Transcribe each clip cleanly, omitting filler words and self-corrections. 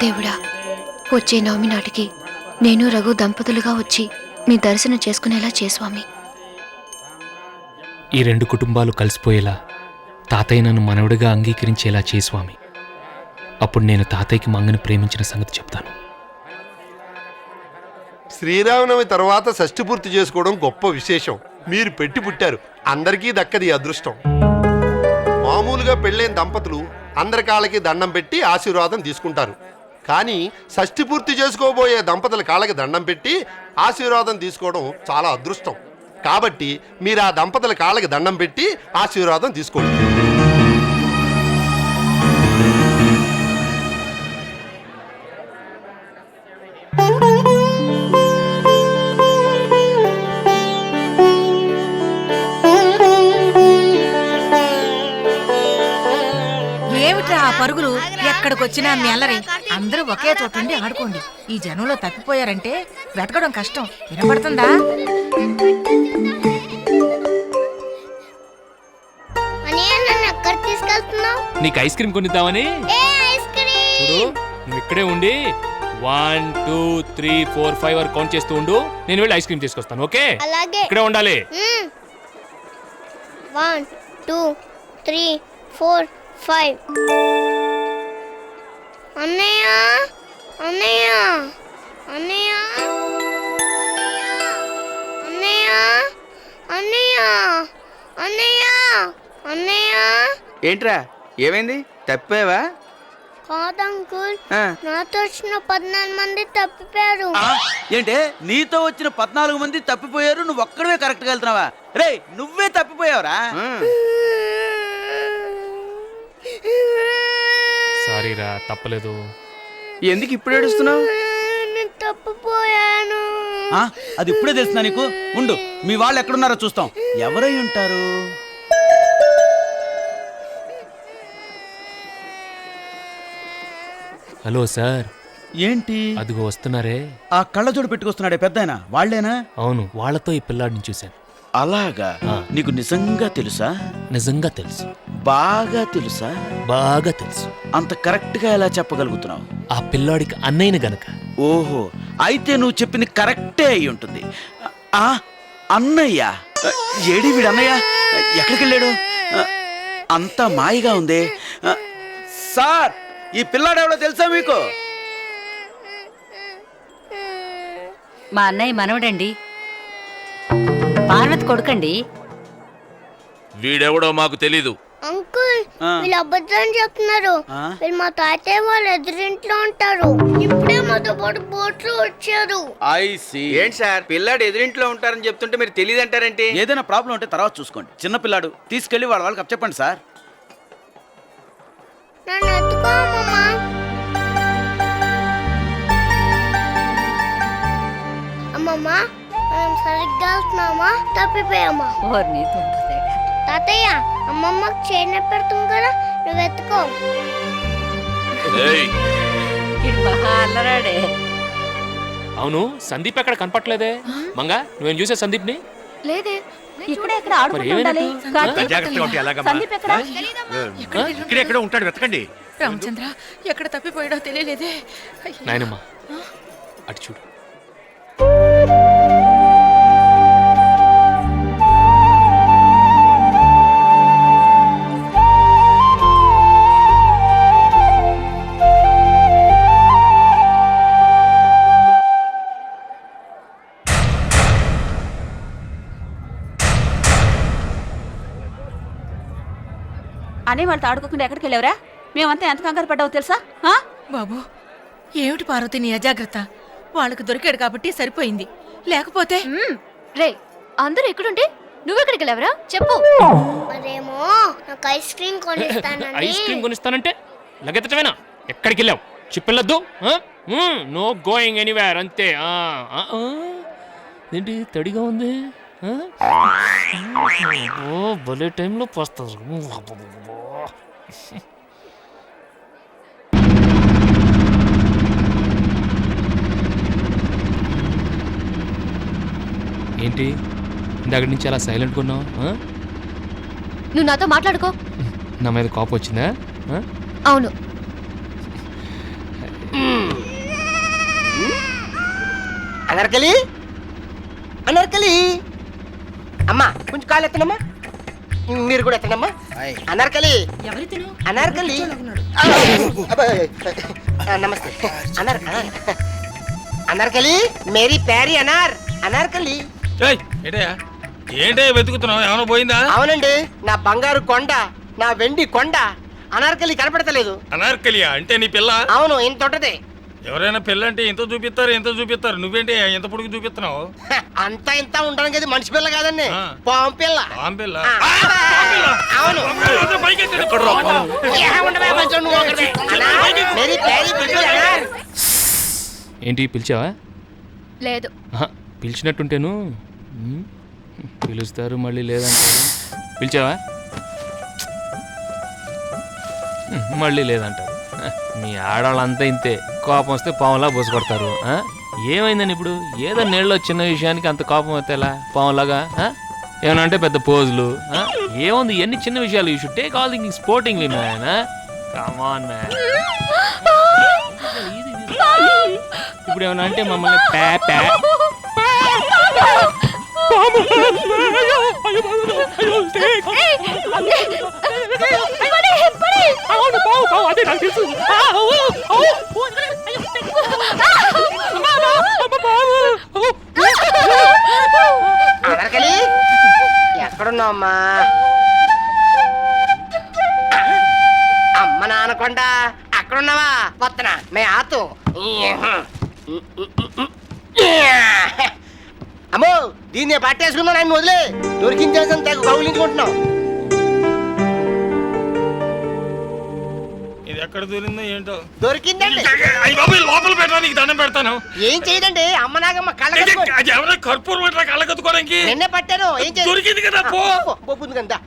దేవుడా, వచ్చే నవమి నాటికి నేను రఘు దంపతులుగా వచ్చి మీ దర్శనం చేసుకునేలా చేస్వామి. ఈ రెండు కుటుంబాలు కలిసిపోయేలా తాతయ్య నన్ను మనవడిగా అంగీకరించేలా చేస్వామి. అప్పుడు నేను తాతయ్యకి మంగని ప్రేమించిన సంగతి చెప్తాను. శ్రీరామనవమి తర్వాత షష్ఠి పూర్తి చేసుకోవడం గొప్ప విశేషం. మీరు పెట్టి పుట్టారు, అందరికీ దక్కది అదృష్టం. మామూలుగా పెళ్ళైన దంపతులు అందరి కాళ్ళకి దండం పెట్టి ఆశీర్వాదం తీసుకుంటారు. కానీ షష్ఠి పూర్తి చేసుకోబోయే దంపతుల కాళ్ళకి దండం పెట్టి ఆశీర్వాదం తీసుకోవడం చాలా అదృష్టం. కాబట్టి మీరు ఆ దంపతుల కాళ్ళకి దండం పెట్టి ఆశీర్వాదం తీసుకోండి. ఏమిట్రా ఆ పరుగులు? ఎక్కడికొచ్చినా మీ అల్లరి. అందరూ ఒకే చోట ఉండి ఆడుకోండి. ఈ జనంలో తప్పిపోయారంటే వెతకడం కష్టం. వినపడుతుందా? నీకు ఐస్ క్రీమ్ కొనిద్దామని. చూడు, నువ్వు ఇక్కడే ఉండి 1 2 3 4 5 వరకు కౌంట్ చేస్తూ ఉండు. నేను వెళ్ళి ఐస్ క్రీమ్ తీసుకొస్తాను. ఓకే, ఇక్కడే ఉండాలి. 1 2 3 4 5. అన్నయ్య అన్నయ్య అన్నయ్య అన్నయ్య అన్నయ్య అన్నయ్య అన్నయ్య. ఏంట్రా, ఏమైంది? తప్పావా? కాదంకుల్, నాతో వచ్చిన 14 మంది తప్పిపోయారు. ఏంటే, నీతో వచ్చిన 14 మంది తప్పిపోయారు, నువ్వు ఒక్కడవే కరెక్ట్ గా వెళ్తున్నావా? రే, నువ్వే తప్పిపోయావురా. సారీరా, తప్పలేదు. ఎందుకు ఇప్పుడు ఏడుస్తున్నావు? నేను తప్పిపోయాను. అది ఇప్పుడే తెలుస్తున్నా నీకు? ఉండు, మీ వాళ్ళు ఎక్కడున్నారో చూస్తాం. ఎవరై ఉంటారు? Hello sir. ఏంటి? అదిగో వస్తున్నారే. ఆ కళ్ళజోడు పెట్టుకొస్తున్నాడే పెద్దాయన, వాళ్ళేనా? అవును, వాళ్ళతో ఈ పిల్లాడిని చూశాను. అలాగా? నీకు నిజంగా తెలుసా? నిజంగా తెలుసు. బాగా తెలుసా? బాగా తెలుసు. అంత కరెక్ట్ గా ఎలా చెప్పగలుగుతున్నావు? ఆ పిల్లాడికి అన్నయ్యని గనక. ఓహో, అయితే నువ్వు చెప్పింది కరెక్టే అయి ఉంటుంది. ఆ అన్నయ్య? ఏడి వీడు అన్నయ్య? ఎక్కడికి వెళ్ళాడు? అంతా మాయగా ఉంది. సార్, ఈ పిల్లాడెవడో తెలుసా మీకు? మా అన్నయ్య మనవడండి, పార్వతి కొడుకండి. వీడెవడో మాకు తెలీదు. అంకుల్, వీళ్ళు అబద్ధం చెప్తున్నారు. వీళ్ళు మా తాతయ్య వాళ్ళ ఎదురింట్లో ఉంటారు. ఇప్పుడే మాతో పాటు బోట్లో వచ్చారు. ఏంటి సార్, పిల్లాడు ఎదురింట్లో ఉంటారని చెప్తుంటే మీరు తెలియదంటారేంటి? ఏదైనా ప్రాబ్లం ఉంటే తర్వాత చూసుకోండి. చిన్న పిల్లాడు, తీసుకెళ్లి వాళ్ళకి చెప్పండి సార్. నన్ను ఎత్తుకో అమ్మమ్మ. అమ్మమ్మ, మనం సరిగ్గా వెళ్తున్నామా తప్పిపోయామా? తాతయ్య, అమ్మమ్మకి చేన పెడుతుంది కదా, నువ్వు ఎత్తుకో. అవును, సందీప్ ఎక్కడ కనపట్లేదే? మంగా, నువ్వేం చూసే సందీప్ ని? లేదే. ఇక్కడెక్కడ ఉంటాడు, వెతకండి. రామచంద్ర, ఎక్కడ తప్పిపోయాడో తెలియలేదే. నాయనమ్మా, అటు చూడు. అని వాళ్ళతో ఆడుకోకుండా ఎక్కడికి వెళ్ళావురా? మేమంతా ఎంత కంగారు పడ్డావో తెలుసా? బాబు, ఏమిటి పార్వతి నీ అజాగ్రత్త? వాళ్ళకి దొరికాడు కాబట్టి సరిపోయింది, లేకపోతే. రే, అందరూ ఎక్కడుంటే నువ్వెక్కడికి వెళ్ళావరా? చెప్పు. మరేమో నాకు ఐస్ క్రీమ్ కొనిస్తానండి. ఐస్ క్రీమ్ కొనిస్తానంటే లగెత్తటమేనా? ఎక్కడికి వెళ్ళావు? చెప్పెళ్ళొద్దు. నో గోయింగ్ ఎనీవేర్, అంతే. ఏంటి తడిగా ఉంది? భలే టైంలో పోస్తారు. ఏంటి ఇందాక నుంచి అలా సైలెంట్గా ఉన్నావు? నువ్వు నాతో మాట్లాడుకో. నా మీద కోపం వచ్చిందా? ఆ? అవును. అనర్కలి అనర్కలి అమ్మా కొంచెం కాలు ఎత్తనమ్మా, మీరు కూడా ఎత్తనమ్మా. అనర్కలి అనర్కలి నమస్తే అనర్కలి మేరీ ప్యారీ అనర్కలి. ఏంటే వెతుకుతున్నావు? ఏమైనా పోయిందా? అవునండి, నా బంగారు కొండ, నా వెండి కొండ అనార్కలి కనపడతలేదు. అనార్కలియా అంటే నీ పిల్ల? అవును, ఇంత ఉంటది. ఎవరైనా పిల్ల అంటే ఎంత చూపిస్తారు, నువ్వేంటి ఎంత పొడుగు చూపిస్తున్నావు? అంతా ఇంత ఉండడానికి అది మనిషి పిల్ల కాదండి, పాము పిల్ల. పాము పిల్ల? అవును. ఏంటి పిలిచావా? లేదు. పిలిచినట్టుంటేను పిలుస్తారు మళ్ళీ లేదంటారు. పిలిచావా? మళ్ళీ లేదంటారు. మీ ఆడవాళ్ళంతా ఇంతే, కోపం వస్తే పాములా బోసుకొడతారు. ఏమైందని ఇప్పుడు ఏదో నీళ్ళలో చిన్న విషయానికి అంత కోపం వస్తే ఎలా? పాములాగా ఏమన్నా అంటే పెద్ద పోజులు. ఏముంది, ఎన్ని చిన్న విషయాలు. You should take all things sportingly man. Come on man. ఇప్పుడు ఏమన్నా అంటే మమ్మల్ని ప్యా ప్యా అనర్కలి ఎక్కడున్నావమ్మా? అమ్మ నానకొండ అక్కడున్నావా? వత్తన మే ఆతు. అమ్మో, దీన్ని పట్టేసుకున్నా నన్ను వదిలే. దొరికించేసాను, తెగ కౌలించుకుంటున్నావు. ఇది ఎక్కడ దూరిందో ఏంటో. దొరికిందండి. లోపల పెట్టడానికి దండం పెడతాను. ఏం చేయదండి, అమ్మ నాగమ్మ కళ్ళ కర్పూరం ఇట్లా కళ్ళకత్తుకోవడానికి నిన్నే పట్టాను. ఏం చేయ దొరికింది కదా, పోతుంది కదా.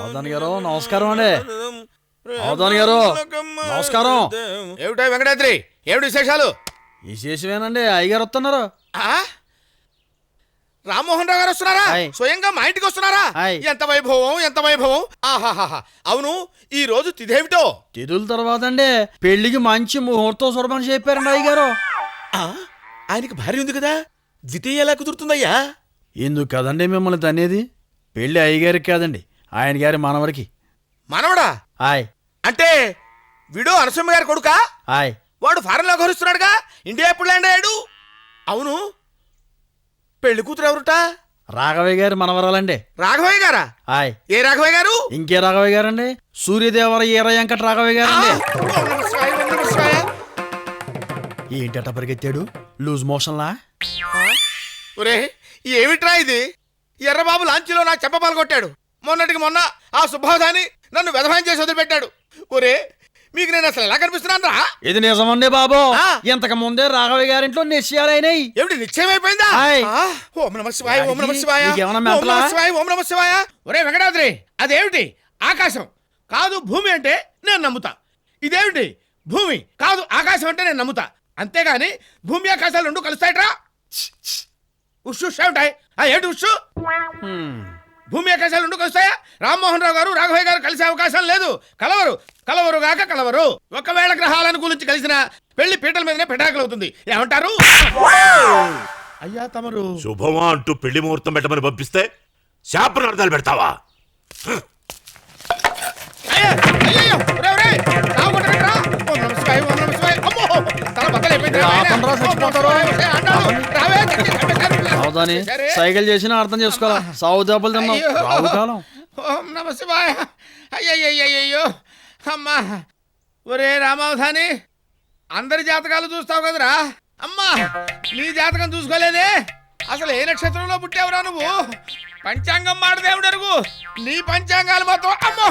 అవధాని గారు నమస్కారం అండి. అవధాని గారు నమస్కారం. ఏమిటా వెంకటాద్రి, ఏమిటి విశేషాలు? విశేషమేనండి, అయ్యగారు వస్తున్నారు. రామ్మోహన్ రావు గారు వస్తున్నారా? స్వయంగా మా ఇంటికి వస్తున్నారా? ఎంత వైభవం, ఎంత వైభవం. ఆహాహా. అవును, ఈ రోజు తిథేమిటో? తిథుల తర్వాత అండి పెళ్లికి మంచి ముహూర్తం చూడమని చెప్పారండి అయ్యగారు. ఆయనకి భార్య ఉంది కదా, ద్వితీయ ఎలా కుదురుతుందయ్యా? ఎందుకు కదండి మిమ్మల్ని తనేది? పెళ్లి అయ్యగారికి కాదండి, ఆయన గారి మనవరికి. మనవడా? ఆయ్. అంటే వీడు అనసూయ గారి కొడుకా? ఆయ్. వాడు ఫారెన్ లో గౌరవిస్తున్నాడుగా, ఇండియా ఎప్పుడు ల్యాండ్ అయ్యాడు? అవును, పెళ్లి కూతురు ఎవరుట? రాఘవయ్య గారి మనవరాలండి. రాఘవయ్య గారా? ఆయ్. ఏ రాఘవయ్య గారు? ఇంకే రాఘవయ్య గారండి, సూర్యదేవర ఈర వెంకట రాఘవయ్య గారండి. ఏంటట పరిగెత్తాడు లూజ్ మోషన్లా? ఒరే ఏమిట్రా ఇది? ఎర్రబాబు లాంచీలో నా చెప్పపాలు కొట్టాడు. మొన్నటికి మొన్న ఆ సుబ్బావధాని నన్ను వెధవాయం చేసి వదిలిపెట్టాడు. ఒరే, మీకు నేను అసలు ఎలా కనిపిస్తున్నాను రా? ఇది నిజమండి బాబు, ఇంతకు ముందే రాఘవయ్య గారింట్లో నిశ్చయాలైనాయి. ఏమిటి నిశ్చయమైపోయిందా? ఓం నమః శివాయ, ఓం నమః శివాయ, ఓం నమః శివాయ, ఓం నమః శివాయ. ఒరే వెంకటాద్రి, అదేమిటి ఆకాశం కాదు భూమి అంటే నేను నమ్ముతా. ఇదేమిటి భూమి కాదు ఆకాశం అంటే నేను నమ్ముతా. అంతేగాని భూమి ఆకాశాలు రెండు కలుస్తాయట్రా? ఉషు ఏమిటాయి? ఏంటి ఉషు? భూమి ఆకాశాలు రెండు కలుస్తాయా? రామ్మోహన్ రావు గారు రాఘవయ్య గారు కలిసే అవకాశం లేదు. కలవరు గాక కలవరు. ఒకవేళ గ్రహాలను గురించి కలిసిన పెళ్లి పీటల మీదనే పెటాకులవుతుంది. ఏమంటారు? అయ్యా తమరు శుభమా అంటూ పెళ్లి ముహూర్తం పెట్టమని పంపిస్తే శాపనార్థాలు పెడతావా? అవధాని సైకిల్ చేసినా అర్థం చేసుకోవాలా, సాగు దెబ్బలు తిన్నాం. రావు కాలం. ఓం నమ శివాయ. అయ్యయ్యో అమ్మా. ఒరే రామావధాని, అందరి జాతకాలు చూస్తావు కదరా? అమ్మా, నీ జాతకం చూసుకోలేదే. అసలు ఏ నక్షత్రంలో పుట్టావురా నువ్వు? పంచాంగం మాట దేవుడు అరుగు. నీ పంచాంగాలు మాత్రం అమ్మో